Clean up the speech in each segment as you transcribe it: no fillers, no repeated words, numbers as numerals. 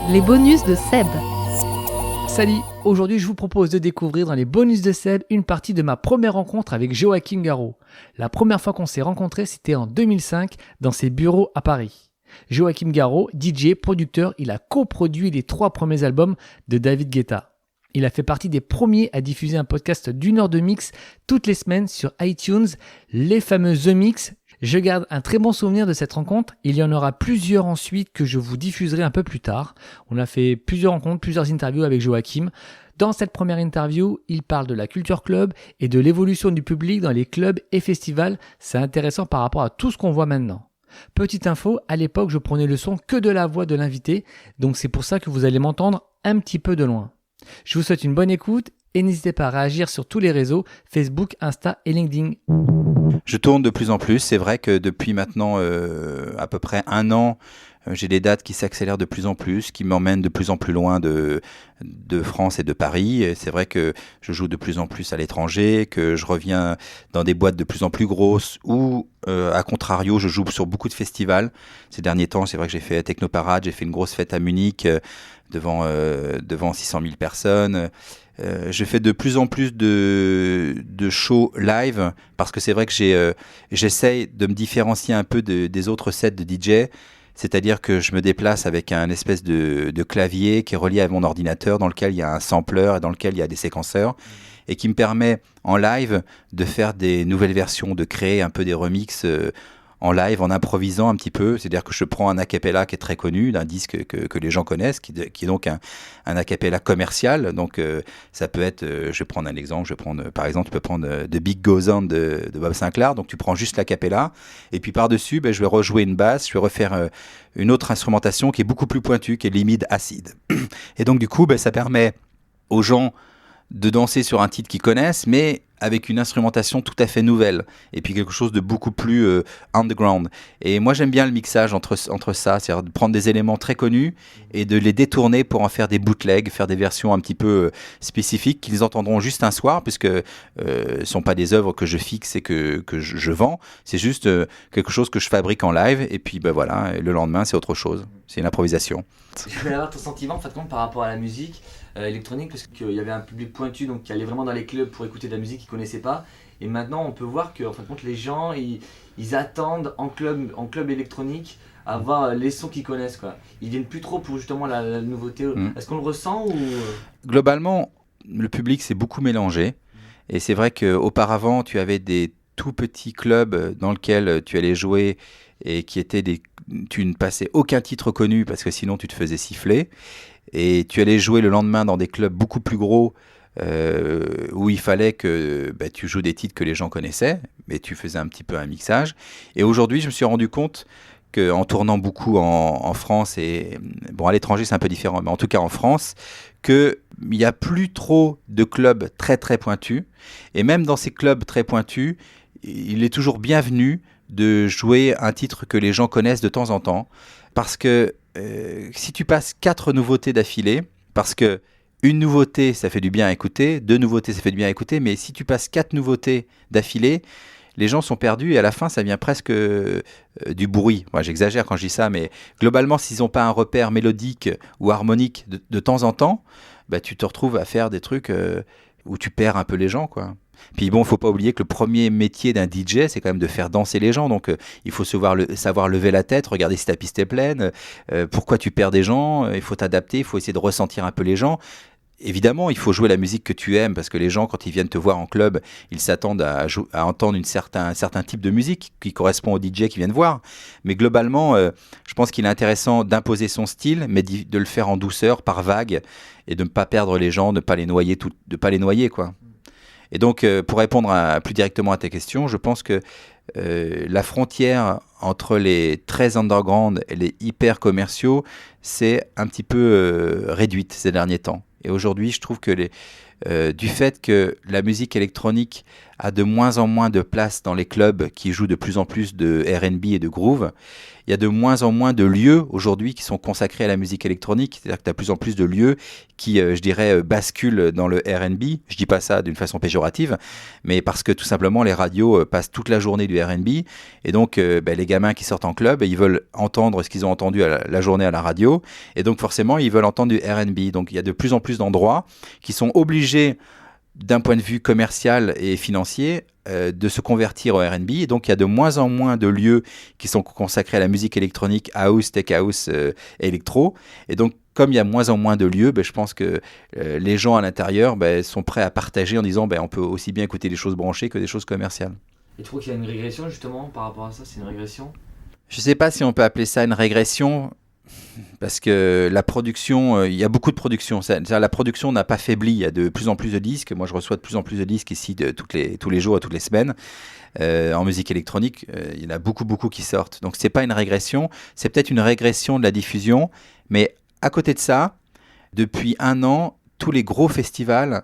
Les bonus de Seb. Salut, aujourd'hui je vous propose de découvrir dans les bonus de Seb une partie de ma première rencontre avec Joachim Garraud. La première fois qu'on s'est rencontrés, c'était en 2005 dans ses bureaux à Paris. Joachim Garraud, DJ, producteur, il a coproduit les 3 premiers albums de David Guetta. Il a fait partie des premiers à diffuser un podcast d'1 heure de mix toutes les semaines sur iTunes, les fameux The Mix. Je garde un très bon souvenir de cette rencontre. Il y en aura plusieurs ensuite que je vous diffuserai un peu plus tard. On a fait plusieurs rencontres, plusieurs interviews avec Joachim. Dans cette première interview, il parle de la culture club et de l'évolution du public dans les clubs et festivals. C'est intéressant par rapport à tout ce qu'on voit maintenant. Petite info, à l'époque, je prenais le son que de la voix de l'invité, donc c'est pour ça que vous allez m'entendre un petit peu de loin. Je vous souhaite une bonne écoute et n'hésitez pas à réagir sur tous les réseaux, Facebook, Insta et LinkedIn. Je tourne de plus en plus. C'est vrai que depuis maintenant à peu près 1 an, j'ai des dates qui s'accélèrent de plus en plus, qui m'emmènent de plus en plus loin de France et de Paris. Et c'est vrai que je joue de plus en plus à l'étranger, que je reviens dans des boîtes de plus en plus grosses ou à contrario, je joue sur beaucoup de festivals. Ces derniers temps, c'est vrai que j'ai fait Technoparade, j'ai fait une grosse fête à Munich devant 600 000 personnes. Je fais de plus en plus de shows live parce que c'est vrai que j'essaye de me différencier un peu des autres sets de DJ. C'est-à-dire que je me déplace avec un espèce de clavier qui est relié à mon ordinateur dans lequel il y a un sampler et dans lequel il y a des séquenceurs et qui me permet en live de faire des nouvelles versions, de créer un peu des remixes en live, en improvisant un petit peu. C'est-à-dire que je prends un a cappella qui est très connu, d'un disque que les gens connaissent, qui est donc un a cappella commercial. Donc ça peut être, je vais prendre un exemple, par exemple, tu peux prendre The Big Goes On de Bob Sinclair. Donc tu prends juste l'a cappella, et puis par-dessus, je vais rejouer une basse, je vais refaire une autre instrumentation qui est beaucoup plus pointue, qui est limite acide. Et donc du coup, ça permet aux gens de danser sur un titre qu'ils connaissent, mais avec une instrumentation tout à fait nouvelle, et puis quelque chose de beaucoup plus underground. Et moi j'aime bien le mixage entre ça, c'est-à-dire de prendre des éléments très connus et de les détourner pour en faire des bootlegs, faire des versions un petit peu spécifiques qu'ils entendront juste un soir, puisque ne sont pas des œuvres que je fixe et que je vends, c'est juste quelque chose que je fabrique en live, et puis voilà, et le lendemain c'est autre chose, c'est une improvisation. Je voulais avoir ton sentiment en fait, par rapport à la musique électronique, parce qu'il y avait un public pointu donc qui allait vraiment dans les clubs pour écouter de la musique qu'ils ne connaissaient pas, et maintenant on peut voir que en fin de compte les gens ils attendent en club électronique à voir les sons qu'ils connaissent, quoi. Ils viennent plus trop pour justement la nouveauté. Est-ce qu'on le ressent ou... Globalement, le public s'est beaucoup mélangé, et c'est vrai qu'auparavant tu avais des tout petits clubs dans lesquels tu allais jouer et qui étaient tu ne passais aucun titre connu parce que sinon tu te faisais siffler, et tu allais jouer le lendemain dans des clubs beaucoup plus gros où il fallait que tu joues des titres que les gens connaissaient, mais tu faisais un petit peu un mixage. Et aujourd'hui, je me suis rendu compte qu'en tournant beaucoup en France, et bon, à l'étranger c'est un peu différent, mais en tout cas en France, qu'il n'y a plus trop de clubs très très pointus, et même dans ces clubs très pointus, il est toujours bienvenu de jouer un titre que les gens connaissent de temps en temps, parce que si tu passes 4 nouveautés d'affilée, parce que une nouveauté ça fait du bien à écouter, 2 nouveautés ça fait du bien à écouter, mais si tu passes 4 nouveautés d'affilée, les gens sont perdus et à la fin ça devient presque du bruit. Moi j'exagère quand je dis ça, mais globalement s'ils n'ont pas un repère mélodique ou harmonique de temps en temps, tu te retrouves à faire des trucs où tu perds un peu les gens, quoi. Puis bon, il ne faut pas oublier que le premier métier d'un DJ, c'est quand même de faire danser les gens. Donc il faut savoir lever la tête, regarder si ta piste est pleine, pourquoi tu perds des gens, il faut t'adapter, il faut essayer de ressentir un peu les gens. Évidemment, il faut jouer la musique que tu aimes, parce que les gens, quand ils viennent te voir en club, ils s'attendent à entendre un certain type de musique qui correspond au DJ qui viennent voir. Mais globalement, je pense qu'il est intéressant d'imposer son style, mais de le faire en douceur, par vague, et de ne pas perdre les gens, de ne pas les noyer, quoi. Et donc, pour répondre plus directement à ta question, je pense que la frontière entre les très underground et les hyper commerciaux, c'est un petit peu réduite ces derniers temps. Et aujourd'hui, je trouve que du fait que la musique électronique a de moins en moins de place dans les clubs qui jouent de plus en plus de R&B et de groove. Il y a de moins en moins de lieux aujourd'hui qui sont consacrés à la musique électronique. C'est-à-dire que tu as de plus en plus de lieux qui, je dirais, basculent dans le R&B. Je dis pas ça d'une façon péjorative, mais parce que tout simplement les radios passent toute la journée du R&B. Et donc les gamins qui sortent en club, ils veulent entendre ce qu'ils ont entendu la journée à la radio. Et donc forcément, ils veulent entendre du R&B. Donc il y a de plus en plus d'endroits qui sont obligés, d'un point de vue commercial et financier, de se convertir au R&B. Et donc, il y a de moins en moins de lieux qui sont consacrés à la musique électronique, house, tech house, électro. Et donc, comme il y a moins en moins de lieux, je pense que les gens à l'intérieur sont prêts à partager en disant on peut aussi bien écouter des choses branchées que des choses commerciales. Et tu trouves qu'il y a une régression justement par rapport à ça? C'est une régression? Je ne sais pas si on peut appeler ça une régression. Parce que la production, il y a beaucoup de production. La production n'a pas faibli. Il y a de plus en plus de disques. Moi, je reçois de plus en plus de disques ici tous les jours et toutes les semaines. En musique électronique, il y en a beaucoup qui sortent. Donc, c'est pas une régression. C'est peut-être une régression de la diffusion. Mais à côté de ça, depuis 1 an, tous les gros festivals,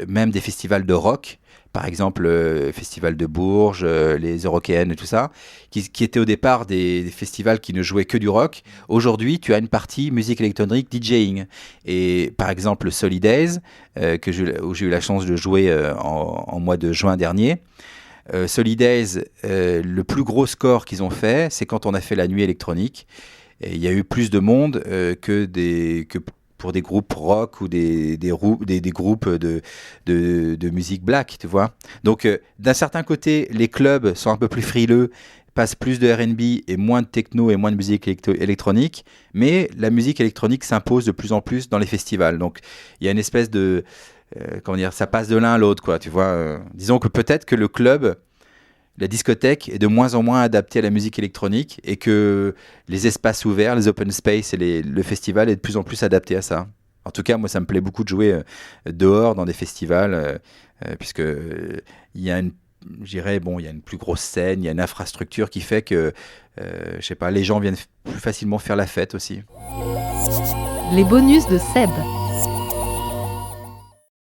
même des festivals de rock, par exemple le Festival de Bourges, les Eurokéennes et tout ça, qui étaient au départ des festivals qui ne jouaient que du rock. Aujourd'hui, tu as une partie musique électronique, DJing. Et par exemple, le Solidays, où j'ai eu la chance de jouer en mois de juin dernier. Solidays, le plus gros score qu'ils ont fait, c'est quand on a fait la nuit électronique. Et il y a eu plus de monde que pour des groupes rock ou des groupes de musique black, tu vois. Donc, d'un certain côté, les clubs sont un peu plus frileux, passent plus de R&B et moins de techno et moins de musique électronique, mais la musique électronique s'impose de plus en plus dans les festivals. Donc, il y a une espèce de... ça passe de l'un à l'autre, quoi, tu vois. Disons que peut-être que le club... La discothèque est de moins en moins adaptée à la musique électronique et que les espaces ouverts, les open space et le festival est de plus en plus adapté à ça. En tout cas, moi, ça me plaît beaucoup de jouer dehors dans des festivals puisque il y a une plus grosse scène, il y a une infrastructure qui fait que, les gens viennent plus facilement faire la fête aussi. Les bonus de Seb.